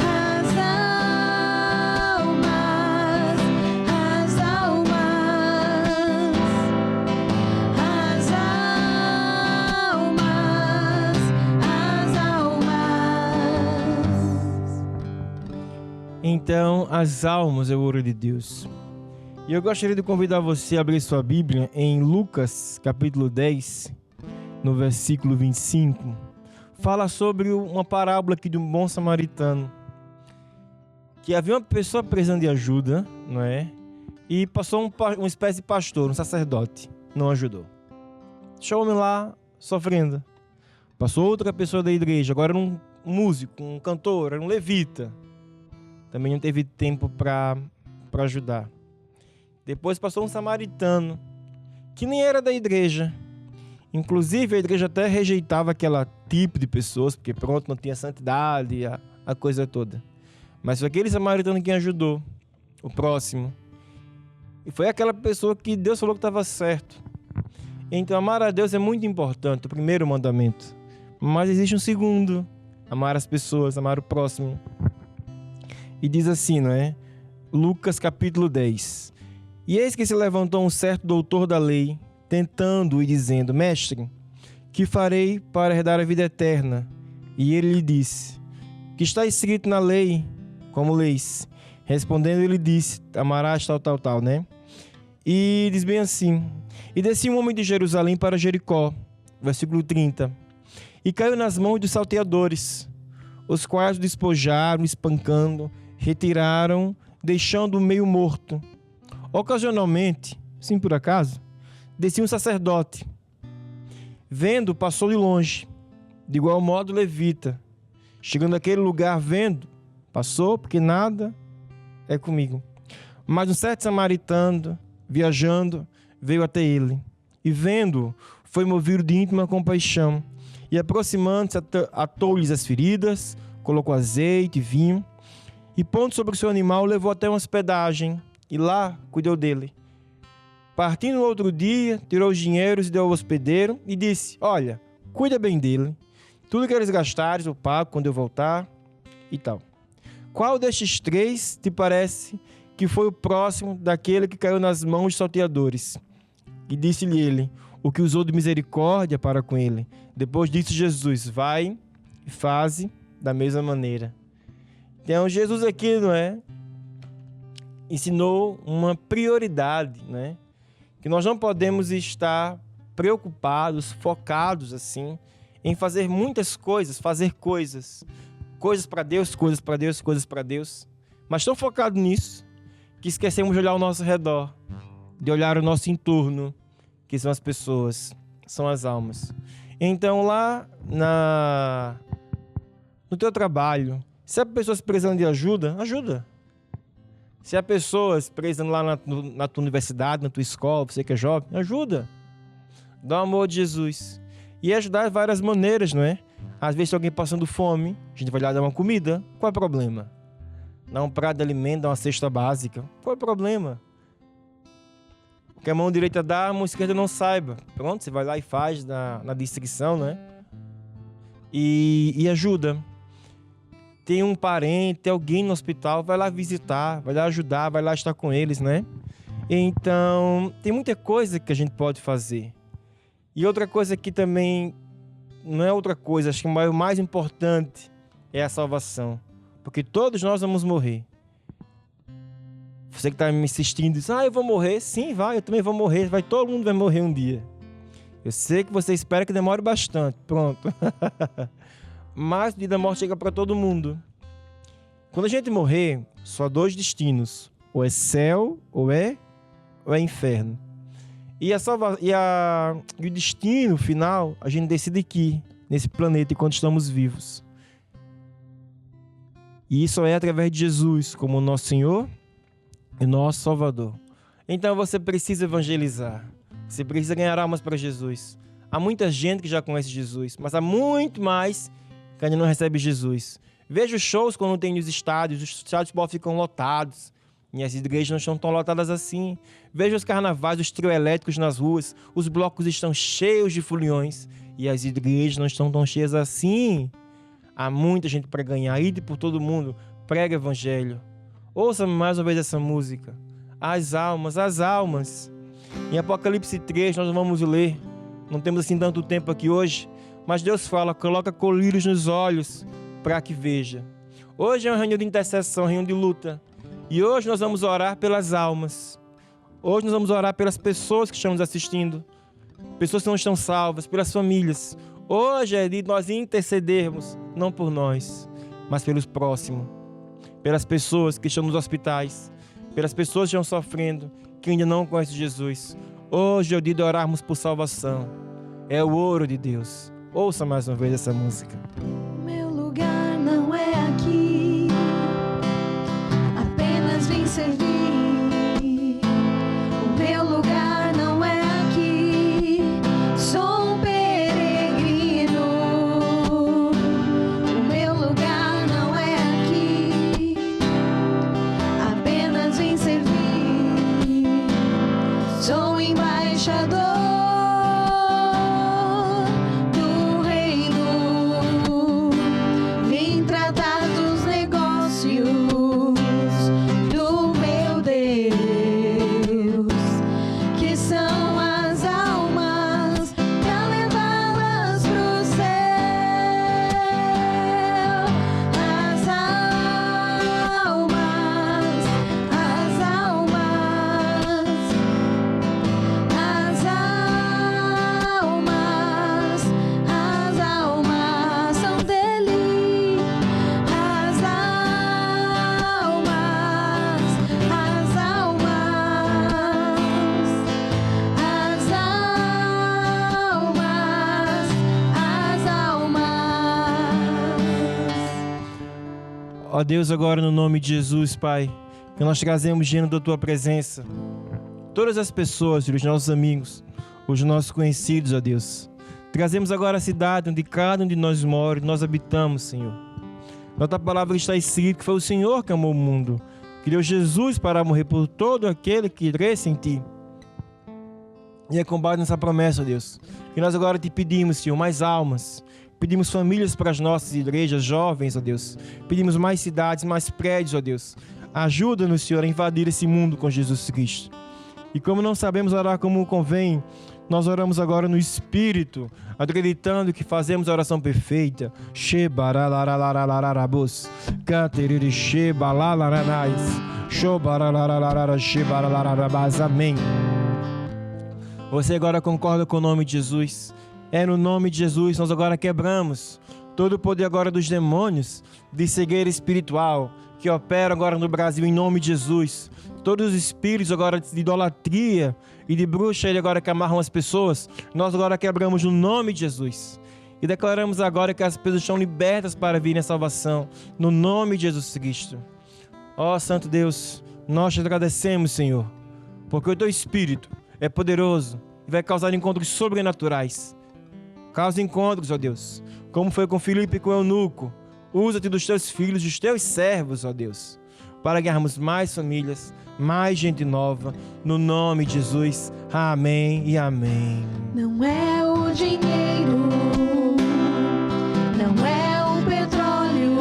As almas, as almas, as almas. Então, as almas é o ouro de Deus. E eu gostaria de convidar você a abrir sua Bíblia em Lucas, capítulo 10, no versículo 25. Fala sobre uma parábola aqui de um bom samaritano. Que havia uma pessoa precisando de ajuda, não é? E passou uma espécie de pastor, um sacerdote. Não ajudou. Deixou o homem lá sofrendo. Passou outra pessoa da igreja, agora era um músico, um cantor, era um levita. Também não teve tempo para ajudar. Depois passou um samaritano, que nem era da igreja. Inclusive a igreja até rejeitava aquele tipo de pessoas, porque pronto, não tinha santidade, a coisa toda. Mas foi aquele samaritano que ajudou o próximo. E foi aquela pessoa que Deus falou que estava certo. Então amar a Deus é muito importante, o primeiro mandamento. Mas existe um segundo: amar as pessoas, amar o próximo. E diz assim, não é? Lucas capítulo 10. E eis que se levantou um certo doutor da lei, tentando e dizendo: Mestre, que farei para herdar a vida eterna? E ele lhe disse: que está escrito na lei, como leis? Respondendo, ele disse: amarás tal, né? E diz bem assim: e descia um homem de Jerusalém para Jericó, versículo 30, e caiu nas mãos dos salteadores, os quais o despojaram, espancando, retiraram, deixando-o meio morto. Ocasionalmente, sim por acaso, descia um sacerdote. Vendo, passou de longe. De igual modo, levita. Chegando àquele lugar, vendo, passou, porque nada é comigo. Mas um certo samaritano, viajando, veio até ele. E vendo, foi movido de íntima compaixão. E aproximando-se, atou-lhes as feridas, colocou azeite e vinho. E pondo sobre o seu animal, levou até uma hospedagem. E lá cuidou dele. Partindo no outro dia, tirou os dinheiros e deu ao hospedeiro e disse: olha, cuida bem dele. Tudo que eles gastarem eu pago quando eu voltar e tal. Qual destes três te parece que foi o próximo daquele que caiu nas mãos dos salteadores? E disse-lhe ele: o que usou de misericórdia para com ele. Depois disse Jesus: vai e faze da mesma maneira. Então Jesus aqui, não é? Ensinou uma prioridade, né? Que nós não podemos estar preocupados, focados assim, em fazer muitas coisas, coisas para Deus, coisas para Deus, coisas para Deus, mas tão focados nisso que esquecemos de olhar ao nosso redor, de olhar o nosso entorno, que são as pessoas, são as almas. Então lá no teu trabalho, se há pessoas precisando de ajuda, ajuda. Se há pessoas precisando lá na tua universidade, na tua escola, você que é jovem, ajuda. Dá o amor de Jesus. E ajudar de várias maneiras, não é? Às vezes tem alguém passando fome, a gente vai lá dar uma comida, qual é o problema? Dar um prato de alimento, dar uma cesta básica, qual é o problema? Porque a mão direita dá, a mão esquerda não saiba. Pronto, você vai lá e faz na distrição, né? E ajuda. Tem um parente, tem alguém no hospital, vai lá visitar, vai lá ajudar, vai lá estar com eles, né? Então, tem muita coisa que a gente pode fazer. E outra coisa que também, não é outra coisa, acho que o mais importante é a salvação. Porque todos nós vamos morrer. Você que está me assistindo diz: eu vou morrer. Sim, vai, eu também vou morrer. Todo mundo vai morrer um dia. Eu sei que você espera que demore bastante. Pronto. Mas o dia da morte chega para todo mundo. Quando a gente morrer, só há dois destinos: ou é céu, ou é inferno. E o destino final, a gente decide aqui, nesse planeta, enquanto estamos vivos. E isso é através de Jesus, como nosso Senhor e nosso Salvador. Então você precisa evangelizar. Você precisa ganhar almas para Jesus. Há muita gente que já conhece Jesus, mas há muito mais que ainda não recebe Jesus. Veja os shows quando tem nos estádios, os estádios de futebol ficam lotados. E as igrejas não estão tão lotadas assim. Veja os carnavais, os trio elétricos nas ruas, os blocos estão cheios de foliões. E as igrejas não estão tão cheias assim. Há muita gente para ganhar. Ide por todo mundo, prega o evangelho. Ouça mais uma vez essa música. As almas, as almas. Em Apocalipse 3 nós vamos ler. Não temos assim tanto tempo aqui hoje. Mas Deus fala, coloca colírios nos olhos para que veja. Hoje é uma reunião de intercessão, reunião de luta. E hoje nós vamos orar pelas almas. Hoje nós vamos orar pelas pessoas que estão nos assistindo. Pessoas que não estão salvas, pelas famílias. Hoje é de nós intercedermos, não por nós, mas pelos próximos. Pelas pessoas que estão nos hospitais. Pelas pessoas que estão sofrendo, que ainda não conhecem Jesus. Hoje é o dia de orarmos por salvação. É o ouro de Deus. Ouça mais uma vez essa música. Meu lugar não é aqui, apenas vim servir. O meu lugar não é aqui, sou um peregrino. O meu lugar não é aqui, apenas vim servir. Sou um embaixador do reino, vim tratar dos negócios do meu Deus, que são as almas, pra levá-las pro céu. As almas, as almas, as almas são dele. As almas, as almas, as almas. Ó Deus, agora no nome de Jesus, Pai, que nós trazemos diante da Tua presença todas as pessoas, os nossos amigos, os nossos conhecidos, ó Deus. Trazemos agora a cidade onde cada um de nós mora e nós habitamos, Senhor. Na Tua palavra está escrito que foi o Senhor que amou o mundo, que deu Jesus para morrer por todo aquele que cresce em Ti. E é com base nessa promessa, ó Deus, que nós agora Te pedimos, Senhor, mais almas. Pedimos famílias para as nossas igrejas, jovens, ó Deus. Pedimos mais cidades, mais prédios, ó Deus. Ajuda-nos, Senhor, a invadir esse mundo com Jesus Cristo. E como não sabemos orar como convém, nós oramos agora no Espírito, acreditando que fazemos a oração perfeita. Shebaralararararabos, cateriri shebalaranais, shobararararara shebarararabas. Amém. Você agora concorda com o nome de Jesus? É no nome de Jesus nós agora quebramos todo o poder agora dos demônios de cegueira espiritual que opera agora no Brasil em nome de Jesus. Todos os espíritos agora de idolatria e de bruxaria agora que amarram as pessoas, nós agora quebramos no nome de Jesus. E declaramos agora que as pessoas estão libertas para virem a salvação no nome de Jesus Cristo. Ó Santo Deus, nós te agradecemos, Senhor, porque o Teu Espírito é poderoso e vai causar encontros sobrenaturais. Causa encontros, ó Deus, como foi com Filipe e com o eunuco. Usa-te dos Teus filhos, dos Teus servos, ó Deus, para ganharmos mais famílias, mais gente nova, no nome de Jesus. Amém e amém. Não é o dinheiro, não é o petróleo,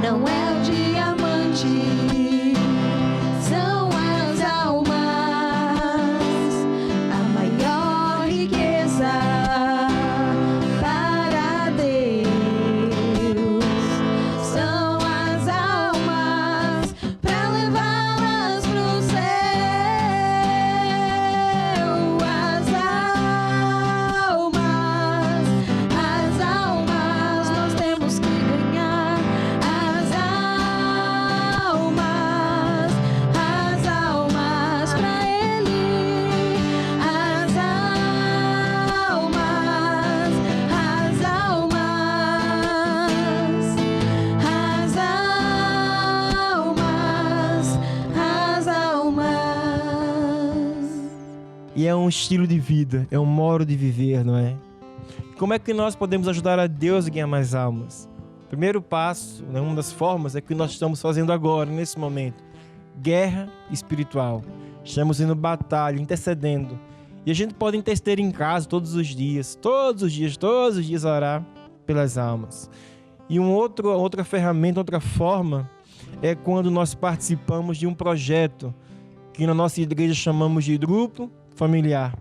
não é o diamante, são as almas, a maior riqueza para Deus. São as almas, pra levá-las pro céu. As almas, E é um estilo de vida, é um modo de viver, não é? Como é que nós podemos ajudar a Deus a ganhar mais almas? O primeiro passo, né, uma das formas, é que nós estamos fazendo agora, nesse momento. Guerra espiritual. Estamos indo batalha, intercedendo. E a gente pode interceder em casa todos os dias orar pelas almas. E outra ferramenta, outra forma, é quando nós participamos de um projeto que na nossa igreja chamamos de grupo familiar,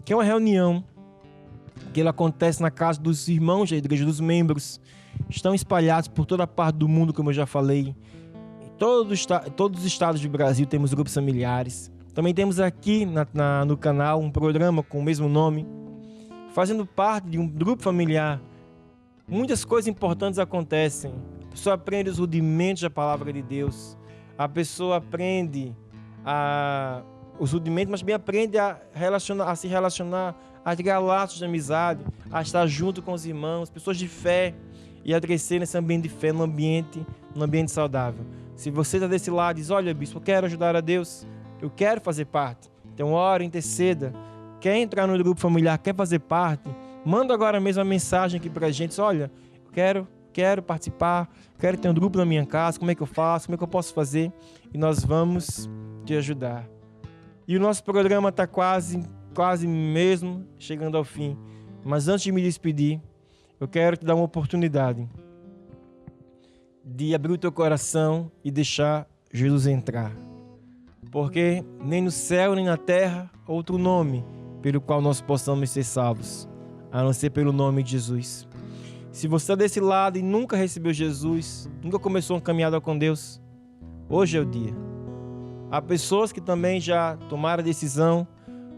que é uma reunião que ela acontece na casa dos irmãos da igreja, dos membros. Estão espalhados por toda a parte do mundo, como eu já falei. Em todos os estados do Brasil temos grupos familiares. Também temos aqui no canal um programa com o mesmo nome. Fazendo parte de um grupo familiar, muitas coisas importantes acontecem. A pessoa aprende os rudimentos da palavra de Deus. A pessoa aprende os rudimentos, mas também aprende a se relacionar, a criar laços de amizade, a estar junto com os irmãos, pessoas de fé, e a crescer nesse ambiente de fé, num ambiente saudável. Se você está desse lado e diz, olha, bispo, eu quero ajudar a Deus, eu quero fazer parte, então ora, interceda, quer entrar no grupo familiar, quer fazer parte, manda agora mesmo a mensagem aqui pra gente, diz, olha, eu quero participar, quero ter um grupo na minha casa, como é que eu faço, como é que eu posso fazer, e nós vamos te ajudar. E o nosso programa está quase mesmo chegando ao fim, mas antes de me despedir, eu quero te dar uma oportunidade de abrir o teu coração e deixar Jesus entrar. Porque nem no céu nem na terra outro nome pelo qual nós possamos ser salvos, a não ser pelo nome de Jesus. Se você está desse lado e nunca recebeu Jesus, nunca começou uma caminhada com Deus, hoje é o dia. Há pessoas que também já tomaram a decisão,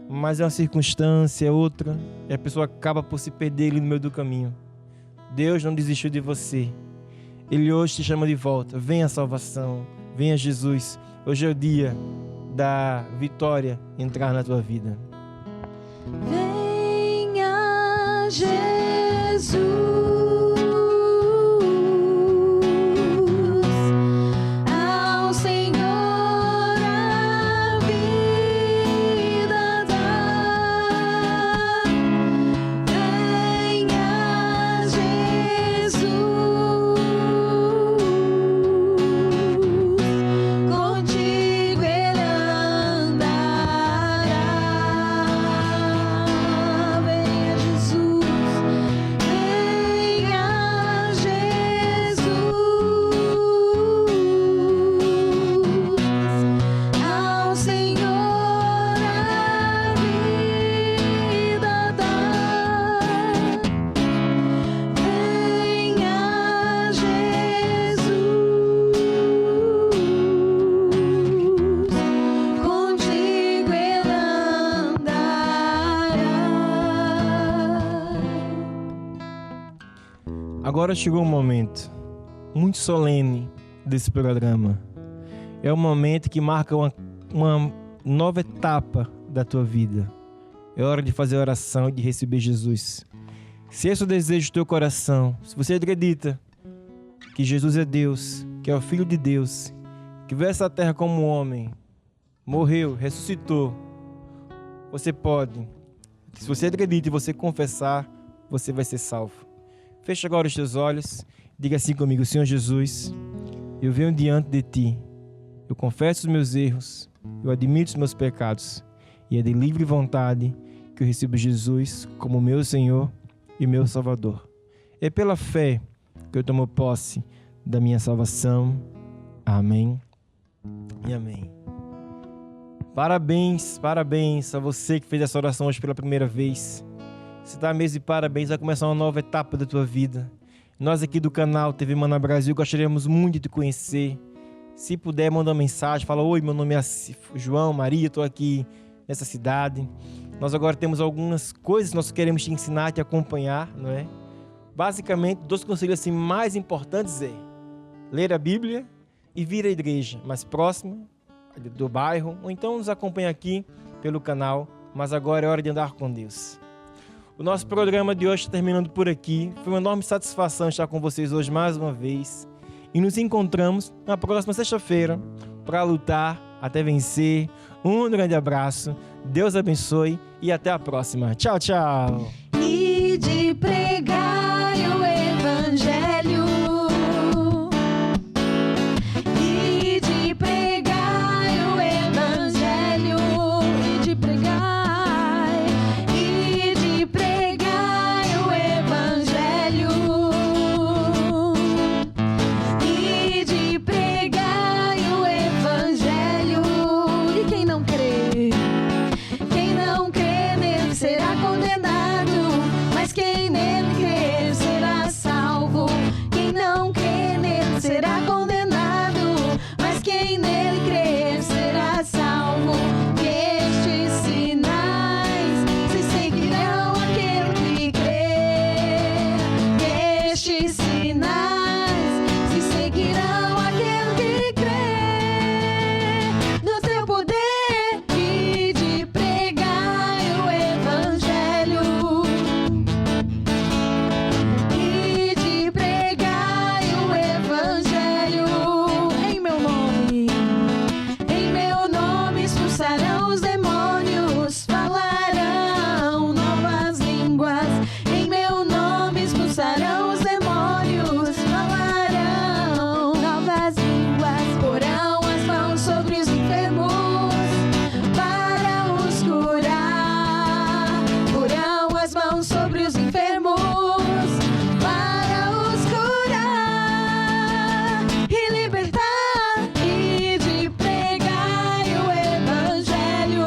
mas é uma circunstância, é outra, e a pessoa acaba por se perder ali no meio do caminho. Deus não desistiu de você. Ele hoje te chama de volta. Venha a salvação, venha Jesus. Hoje é o dia da vitória entrar na tua vida. Venha Jesus, ao Senhor a vida dá. Venha Jesus, contigo Ele andará. Venha Jesus, venha Jesus, ao Senhor a vida dá. Venha Jesus, contigo Ele andará. Agora chegou um momento muito solene desse programa. É um momento que marca uma nova etapa da tua vida. É hora de fazer oração e de receber Jesus. Se esse é o desejo do teu coração, se você acredita que Jesus é Deus, que é o Filho de Deus, que veio a essa terra como homem, morreu, ressuscitou, você pode. Se você acredita e você confessar, você vai ser salvo. Fecha agora os teus olhos, diga assim comigo: Senhor Jesus, eu venho diante de Ti, eu confesso os meus erros, eu admito os meus pecados, e é de livre vontade que eu recebo Jesus como meu Senhor e meu Salvador. É pela fé que eu tomo posse da minha salvação. Amém e amém. Parabéns a você que fez essa oração hoje pela primeira vez. Você está mesmo de parabéns, vai começar uma nova etapa da tua vida. Nós aqui do canal TV Maná Brasil gostaríamos muito de te conhecer. Se puder, manda uma mensagem, fala: oi, meu nome é João, Maria, estou aqui nessa cidade. Nós agora temos algumas coisas que nós queremos te ensinar, te acompanhar, não é? Basicamente, 2 conselhos assim, mais importantes é ler a Bíblia e vir à igreja mais próxima do bairro, ou então nos acompanha aqui pelo canal, mas agora é hora de andar com Deus. O nosso programa de hoje está terminando por aqui. Foi uma enorme satisfação estar com vocês hoje mais uma vez. E nos encontramos na próxima sexta-feira para lutar até vencer. Um grande abraço. Deus abençoe e até a próxima. Tchau, tchau. E de pregar o evangelho, e de pregar o evangelho, e de pregar, e de pregar o evangelho, e de pregar o evangelho. E quem não crê nele será condenado, mas quem nele crer será salvo. Quem não crê nele será condenado, mas quem nele crer será salvo. E estes sinais se seguirão aquele que crê. E estes sinais se seguirão aquele que crê. No teu poder e de pregar o evangelho, e de pregar o evangelho. Em meu nome expulsarão os demônios, falarão novas línguas. Em meu nome expulsarão os demônios, falarão novas línguas. Porão as mãos sobre os enfermos para os curar. Porão as mãos sobre os enfermos para os curar e libertar, e de pregar o evangelho,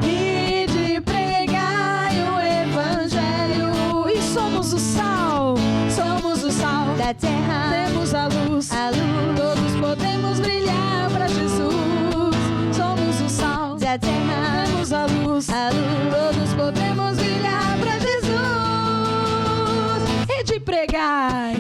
e de pregar o evangelho. E somos o sal da terra, temos a luz, todos podemos brilhar para Jesus. Somos o sal da terra, temos a luz, todos podemos brilhar para Jesus. E de pregar